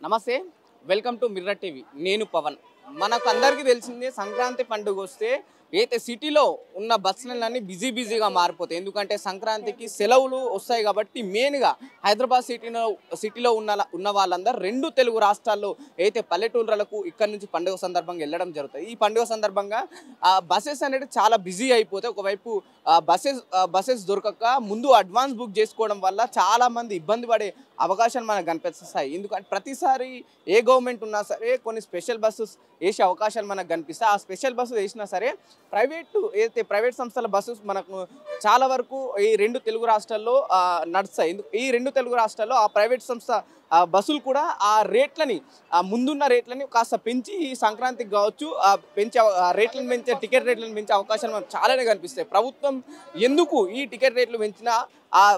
నమస్తే, welcome to mirror TV. నేను పవన్. మనకు అందరికీ తెలిసిందే, సంక్రాంతి పండుగ వస్తే అయితే సిటీలో ఉన్న బస్సులన్నీ బిజీగా మారిపోతాయి. ఎందుకంటే సంక్రాంతికి సెలవులు వస్తాయి కాబట్టి మెయిన్గా హైదరాబాద్ సిటీలో ఉన్న వాళ్ళందరూ రెండు తెలుగు రాష్ట్రాల్లో అయితే పల్లెటూళ్ళకు ఇక్కడ నుంచి పండుగ సందర్భంగా వెళ్ళడం జరుగుతుంది. ఈ పండుగ సందర్భంగా బస్సెస్ అనేది చాలా బిజీ అయిపోతాయి. ఒకవైపు బస్సెస్ దొరకక ముందు అడ్వాన్స్ బుక్ చేసుకోవడం వల్ల చాలామంది ఇబ్బంది పడే అవకాశాలు మనకు కనిపిస్తాయి. ఎందుకంటే ప్రతిసారి ఏ గవర్నమెంట్ ఉన్నా సరే కొన్ని స్పెషల్ బస్సెస్ వేసే అవకాశాలు మనకు కనిపిస్తాయి. ఆ స్పెషల్ బస్సు వేసినా సరే ప్రైవేట్ సంస్థల బస్సెస్ మనకు చాలా వరకు ఈ రెండు తెలుగు రాష్ట్రాల్లో నడుస్తాయి. ఈ రెండు తెలుగు రాష్ట్రాల్లో ఆ ప్రైవేట్ సంస్థ బస్సులు కూడా ఆ రేట్లని ముందున్న రేట్లని కాస్త పెంచి ఈ సంక్రాంతికి కావచ్చు టికెట్ రేట్లను పెంచే అవకాశాలు మనకు చాలానే కనిపిస్తాయి. ప్రభుత్వం ఎందుకు ఈ టికెట్ రేట్లు పెంచినా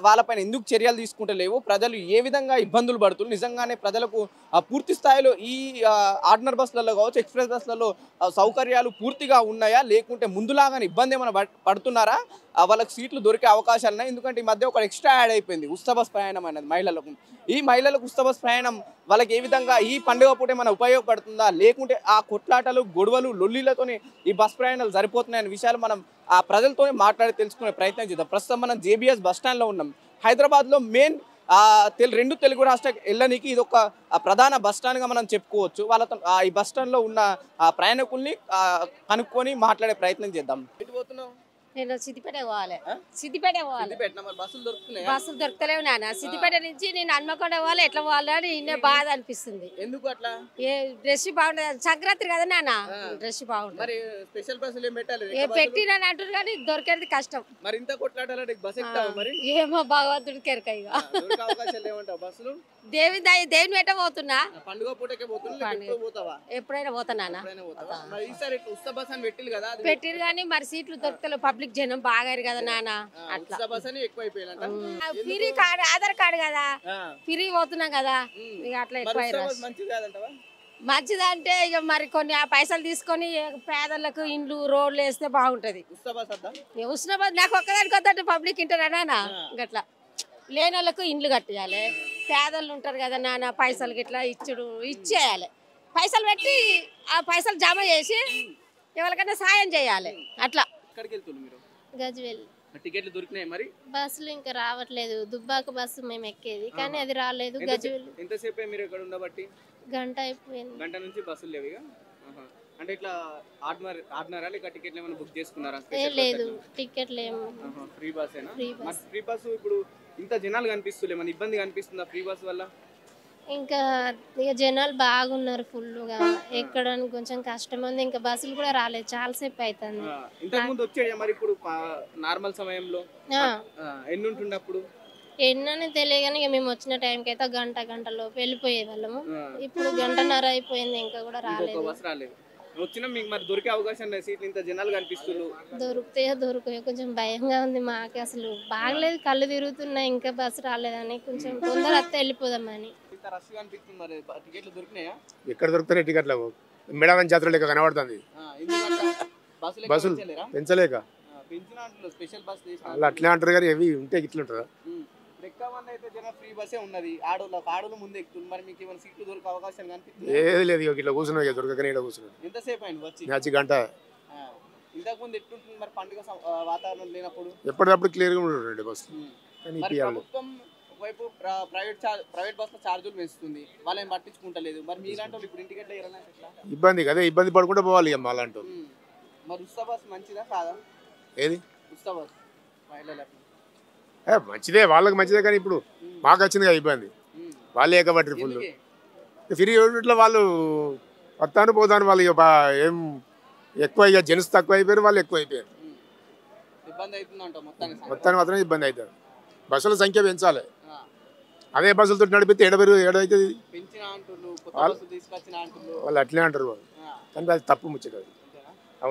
వాళ్ళపైన ఎందుకు చర్యలు తీసుకుంటలేవు, ప్రజలు ఏ విధంగా ఇబ్బందులు పడుతున్నారు, నిజంగానే ప్రజలకు పూర్తి స్థాయిలో ఈ ఆర్డినరీ బస్సులలో కావచ్చు ఎక్స్ప్రెస్ బస్సులలో సౌకర్యాలు పూర్తిగా ఉన్నాయా, లేకుంటే ముందులాగానే ఇబ్బంది ఏమైనా పడుతున్నారా, వాళ్ళకి సీట్లు దొరికే అవకాశాలు ఉన్నాయి. ఎందుకంటే ఈ మధ్య ఒక ఎక్స్ట్రా యాడ్ అయిపోయింది ఉచిత బస్ ప్రయాణం అనేది మహిళలకు. ఈ మహిళలకు ఉచిత బస్ ప్రయాణం వాళ్ళకి ఏ విధంగా ఈ పండుగ పూట ఏమైనా ఉపయోగపడుతుందా, లేకుంటే ఆ కొట్లాటలు గొడవలు లొల్లిలతోనే ఈ బస్ ప్రయాణాలు సరిపోతున్నాయనే విషయాలు మనం ఆ ప్రజలతోనే మాట్లాడి తెలుసుకునే ప్రయత్నం చేద్దాం. ప్రస్తుతం మనం జేబీఎస్ బస్ స్టాండ్లో ఉన్నాం. హైదరాబాద్లో మెయిన్ రెండు తెలుగు రాష్ట్రాలకు వెళ్ళడానికి ఇది ఒక ప్రధాన బస్ స్టాండ్గా మనం చెప్పుకోవచ్చు. వాళ్ళతో ఈ బస్ స్టాండ్లో ఉన్న ప్రయాణికుల్ని కనుక్కొని మాట్లాడే ప్రయత్నం చేద్దాం. ఎటు పోతున్నావు? నేను సిద్దిపేట పోవాలి. సిద్దిపేట పోవాలి. బస్సులు దొరుకుతలేవు నాన్న. సిద్దిపేట నుంచి నేను హన్మకొండ పోవాలి. ఎట్లా పోవాలి అని ఇన్నే బాధ అనిపిస్తుంది. ఎందుకు అట్లా? డ్రెస్ బాగుంటది, సంక్రాంతి కదా నాన్న, డ్రెస్ బాగుంటది. స్పెషల్ బస్సులు పెట్టిన అంటారు కానీ దొరికేది కష్టం. మరి ఇంత కొట్లాడాలంటే బస్ ఎక్కుతావా మరి? ఏమో భగవంతుడికి ఎరక. ఇక దేవుని వెంట పోతున్నా, పండుగ పూటకే పోతున్నా, ఎప్పుడైనా పోతానా పెట్టిరు కానీ మరి సీట్లు దొరుకుతలేవు. పబ్లిక్ జనం బాగారు కదా నాన్న. అట్లా ఫ్రీ కార్డు, ఆధార్ కార్డు కదా, ఫ్రీ పోతున్నాం కదా, ఇక అట్లా ఎక్కువ మంచిదంటే ఇక మరి కొన్ని ఆ పైసలు తీసుకొని పేదలకు ఇండ్లు రోడ్లు వేస్తే బాగుంటది. ఉస్నాబాద్ నాకు ఒక్కదానికి వద్దంటే పబ్లిక్ ఇంటారా నాన్న. గట్లా లేని వాళ్ళకు ఇండ్లు కట్టేయాలి. పేదలు ఉంటారు కదా నాన్న, పైసలు గిట్లా ఇచ్చేయాలి. పైసలు పెట్టి ఆ పైసలు జమ చేసి ఎవరికైనా సాయం చేయాలి. అట్లా గజ్వేల్ టికెట్లు దొరికినాయి మరి? బస్సులు ఇంకా రావట్లేదు. దుబ్బాక బస్సు మేము ఎక్కేది కానీ అది రాలేదు. గజ్వేల్ ఎంతసేపు మీరు ఇక్కడ ఉండబట్టి? గంట అయిపోయింది. గంట నుంచి బస్సులు లేవు ఇక. అంటే ఇట్లా ఆర్డినరీ లేక టికెట్లు ఏమైనా బుక్ చేసుకున్నారా? లేదు, టికెట్ లేవు. ఫ్రీ బస్సేనా? ఫ్రీ బస్సు ఇప్పుడు ఇంత జనాలు కనిపిస్తుంది, ఏమైనా ఇబ్బంది కనిపిస్తుందా ఫ్రీ బస్ వల్ల? ఇంకా ఇక జనాలు బాగున్నారు ఫుల్గా, ఎక్కడానికి కొంచెం కష్టం ఉంది. ఇంకా బస్సులు కూడా రాలేదు, చాలాసేపు అవుతుంది. ఇంతకు ముందు వచ్చాయి మరి, ఇప్పుడు నార్మల్ సమయంలో ఎన్ని ఉంటుండే అప్పుడు? ఎన్నని తెలియదు కానీ ఇక మేము వచ్చిన టైంకి అయితే గంటలో వెళ్ళిపోయే వాళ్ళము. ఇప్పుడు గంటన్నర అయిపోయింది, ఇంకా కూడా రాలేదు. వచ్చినా మీకు మరి దొరికే అవకాశం లేదు, సీట్లు ఇంత జనాలు కనిపిస్తున్నారు. దొరుకుతాయో కొంచెం భయంగా ఉంది మాకు. అసలు బాగలేదు, కళ్ళు తిరుగుతున్నాయి. ఇంకా బస్సు రాలేదని కొంచెం తొందర వస్తే వెళ్ళిపోదామని. ఎక్కడ దొరుకుతాయి టికెట్లు? మేడారం జాతర లేక కనబడుతుంది, బస్సులు పెంచలేక వాళ్ళు అట్లే అంటారు. కానీ అవి ఉంటే ఇట్లా ఉంటుందా? ఫ్రీ బస్సే ఉన్నది, ఆడోళ్ళు ముందు ఎక్కుతుంది. మరి మీకు ఏమైనా సీట్లు దొరికే అవకాశం కనిపిస్తుంది? ఏది లేదు, ఇట్లా కూర్చున్నాయి, దొరకకనే ఇలా కూర్చున్నాయి. ఎంతసేపు అయింది వచ్చి? వచ్చి గంట. ఇంతకు ముందు ఎట్లుంటుంది మరి పండుగ వాతావరణం లేనప్పుడు? ఎప్పటికప్పుడు క్లియర్గా ఉంటుంది బస్సు. ప్రభుత్వం ఒకవైపు ప్రైవేట్ బస్సుల ఛార్జీలు పెంచుతుంది, వాళ్ళని పట్టించుకుంటలేదు. మరి మీలాంటి ఇప్పుడు ఇంటికెట్లా ఇబ్బంది కదా, ఇబ్బంది పడకుండా పోవాలి ఇక మాలాంటి. మరి ఉచిత బస్సు మంచిదా కాదా? ఏది ఉచిత బస్సు మంచిదే, వాళ్ళకి మంచిదే. కానీ ఇప్పుడు మాకు వచ్చింది కదా ఇబ్బంది, వాళ్ళే ఎక్కబట్టి ఫుల్ ఫ్రీ ఇట్లా వాళ్ళు వస్తాను పోతాను. వాళ్ళు ఇక ఏం ఎక్కువ, ఇక జెంట్స్ తక్కువ అయిపోయారు, వాళ్ళు ఎక్కువ అయిపోయారు. మొత్తానికి మాత్రం ఇబ్బంది అవుతుంది. బస్సుల సంఖ్య పెంచాలి. అదే బస్సులతో నడిపితే ఏడవుతుంది. వాళ్ళు అట్లే అంటారు వాళ్ళు, కానీ అది తప్పు ముచ్చట.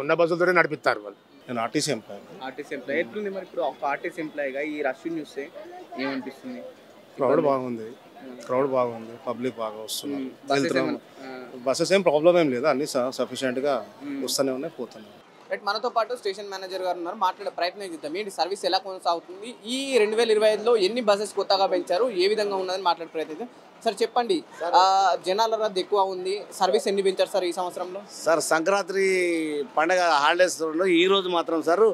ఉన్న బస్సులతో నడిపిస్తారు వాళ్ళు. నేను ఆర్టీసీ ఎంప్లాయ్. ఎట్లుంది మరి ఇప్పుడు ఒక ఆర్టీసీ ఎంప్లాయీగా ఈ రష్ చూస్తే ఏమనిపిస్తుంది? క్రౌడ్ బాగుంది, పబ్లిక్ బాగా వస్తున్నారు. బస్సెస్ ఏం ప్రాబ్లం ఏం లేదు, అన్ని సఫిషియెంట్గా వస్తూనే ఉన్నాయి, పోతున్నాయి. మనతో పాటు స్టేషన్ మేనేజర్ గారు ఉన్నారు, మాట్లాడే ప్రయత్నం చేద్దాం. ఏంటి సర్వీస్ ఎలా కొనసాగుతుంది, ఈ 2025లో ఎన్ని బస్సెస్ కొత్తగా పెంచారు, ఏ విధంగా ఉన్నదని మాట్లాడే ప్రయత్నం. సార్ చెప్పండి, జనాల రద్దు ఎక్కువ ఉంది, సర్వీస్ ఎన్ని పెంచారు సార్ ఈ సంవత్సరంలో? సార్ సంక్రాంతి పండగ హాలిడేస్లో ఈరోజు మాత్రం సార్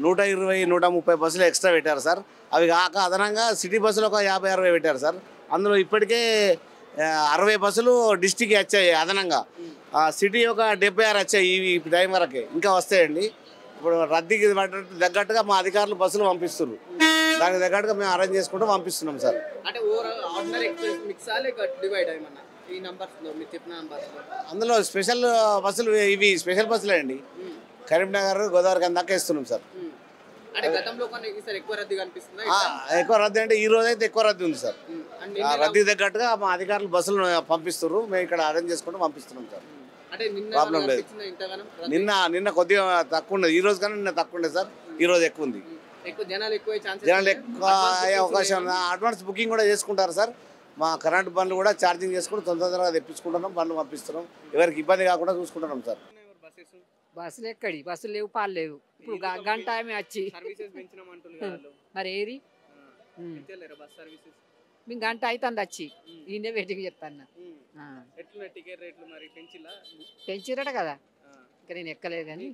120-130 బస్సులు ఎక్స్ట్రా పెట్టారు సార్. అవి కాక అదనంగా సిటీ బస్సులు ఒక 50-60 పెట్టారు సార్. అందులో ఇప్పటికే 60 బస్సులు డిస్టిక్ వచ్చాయి అదనంగా. సిటీ ఒక 76 వచ్చాయి ఈ టైం వరకే, ఇంకా వస్తాయండి. ఇప్పుడు రద్దీకి తగ్గట్టుగా మా అధికారులు బస్సులు పంపిస్తున్నారు, దానికి తగ్గట్టుగా మేము అరేంజ్ చేసుకుంటూ పంపిస్తున్నాం సార్. అంటే ఓవరాల్ ఆర్డినరీ ఎక్స్ప్రెస్ మిక్సా లేక డివైడ్ ఏమన్నా ఈ నంబర్స్లో మీరు చెప్పిన నంబర్స్లో? అందులో స్పెషల్ బస్సులు ఇవి స్పెషల్ బస్సులే అండి. కరీంనగర్ గోదావరి దాకా ఇస్తున్నాం సార్. అంటే గతంలో కొన్ని ఈసారి ఎక్కువ రద్దీ కనిపిస్తుంది. ఎక్కువ రద్దీ అంటే ఈ రోజు అయితే ఎక్కువ రద్దీ ఉంది సార్. రద్దీ తగ్గట్టుగా మా అధికారులు బస్సులు పంపిస్తున్నారు, మేము ఇక్కడ అరేంజ్ చేసుకుంటూ పంపిస్తున్నాం సార్. అంటే ప్రాబ్లం లేదు. నిన్న కొద్దిగా తక్కువ ఉండదు, ఈ రోజు కన్నా నిన్న తక్కువ ఉండదు సార్, ఈ రోజు ఎక్కువ ఉంది. జనాలు ఎక్కువ అయ్యే అవకాశం ఉంది. అడ్వాన్స్ బుకింగ్ కూడా చేసుకుంటారు సార్. మా కరెంట్ బండ్లు కూడా ఛార్జింగ్ చేసుకుని తొందరగా తెప్పించుకుంటున్నాం, బండ్లు పంపిస్తున్నాం, ఎవరికి ఇబ్బంది కాకుండా చూసుకుంటున్నాం సార్. బస్సులు ఎక్కడి బస్సులు లేవు, పాలు లేవు. ఇప్పుడు గంట ఆమె వచ్చి మరి ఏది మేము గంట అవుతుంది వచ్చి ఈయనే వెయిటింగ్ చెప్తాను. పెంచిరట కదా, ఇంకా నేను ఎక్కలేదు కానీ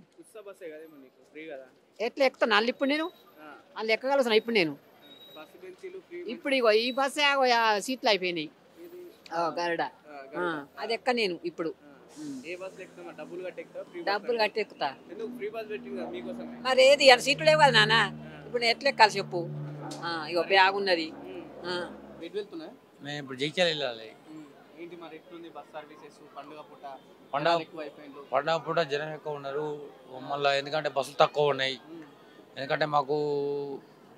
ఎట్లా ఎక్కుతాను వాళ్ళు. ఇప్పుడు నేను వాళ్ళు ఎక్కగలుగుతున్నా ఇప్పుడు నేను. ఇప్పుడు ఇగో ఈ బస్సే సీట్లు అయిపోయినాయి గరుడ, అది ఎక్క నేను ఇప్పుడు డబ్బులు కట్టి ఎక్కుతా. మరి ఏది అని సీట్లు లేవు కదా నాన్న, ఇప్పుడు నేను ఎట్లా ఎక్కాలి చెప్పు. ఇగో బ్యాగ్ ఉన్నది. మేము ఇప్పుడు జైత్యాల వెళ్ళాలి. పండుగ పూట జనం ఎక్కువ ఉన్నారు మళ్ళీ, ఎందుకంటే బస్సులు తక్కువ ఉన్నాయి. ఎందుకంటే మాకు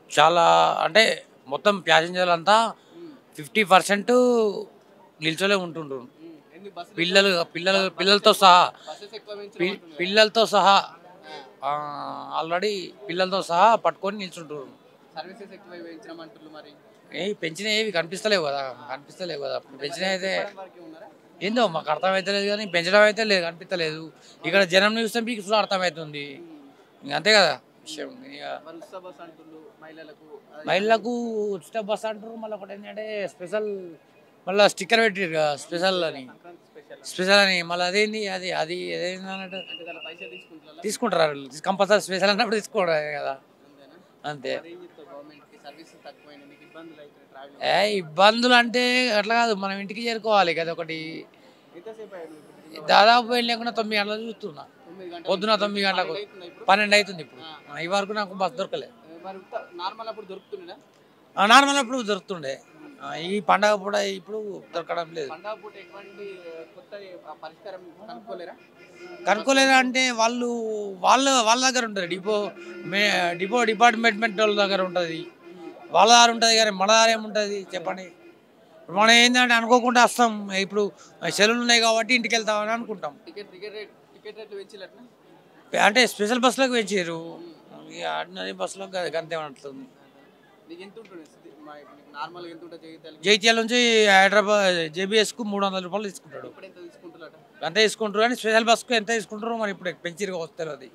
చాలా అంటే మొత్తం ప్యాసింజర్లు అంతా 50% నిల్చోలే ఉంటుండ్రు. పిల్లలతో సహా ఆల్రెడీ పిల్లలతో సహా పట్టుకొని నిల్చుంటారు. పెంచిన ఏవి కనిపిస్తలేవు కదా, పెంచిన అయితే ఏందో మాకు అర్థమవుతలేదు, కానీ పెంచడం అయితే లేదు, కనిపిస్తలేదు. ఇక్కడ జనం చూస్తే మీకు చూడ అర్థమవుతుంది, అంతే కదా విషయం. మహిళలకు ఉచిత బస్ అంటారు. మళ్ళీ ఒకటి ఏంటంటే స్పెషల్, మళ్ళీ స్టిక్కర్ పెట్టారు స్పెషల్ అని మళ్ళీ అదేంది అది అది ఏదైంది అన్నట్టు తీసుకుంటారు. కంపల్సరీ స్పెషల్ అన్నప్పుడు తీసుకోవడం కదా, అంతే. ఇబ్బందులు అంటే అట్లా కాదు, మనం ఇంటికి చేరుకోవాలి కదా. ఒకటి దాదాపు లేకుండా 9 గంటలు చూస్తున్నా, పొద్దున 9 గంటలకు 12 అవుతుంది. ఇప్పుడు ఈ వరకు నాకు బస్ దొరకలేదు. నార్మల్ అప్పుడు దొరుకుతుండే, ఈ పండగ పూట ఇప్పుడు దొరకడం లేదు. కనుక్కోలేరా అంటే వాళ్ళ దగ్గర ఉంటుంది, డిపార్ట్మెంట్ వాళ్ళ దగ్గర ఉంటుంది, వాళ్ళ దారి ఉంటుంది. కానీ మన దారి ఏముంటుంది చెప్పండి. మనం ఏంటంటే అనుకోకుండా వస్తాం, ఇప్పుడు సెలవులు ఉన్నాయి కాబట్టి ఇంటికి వెళ్తామని అనుకుంటాం. అంటే స్పెషల్ బస్సులకు పెంచారు, ఆర్డినరీ బస్సులో గంతేమన్నట్లుంది. జైత్యాల నుంచి హైదరాబాద్ జేబీఎస్కు 300 రూపాయలు తీసుకుంటాడు, అంతే తీసుకుంటారు. కానీ స్పెషల్ బస్కు ఎంత తీసుకుంటారో మరి ఇప్పుడు పెంచిరు వస్తారు. అది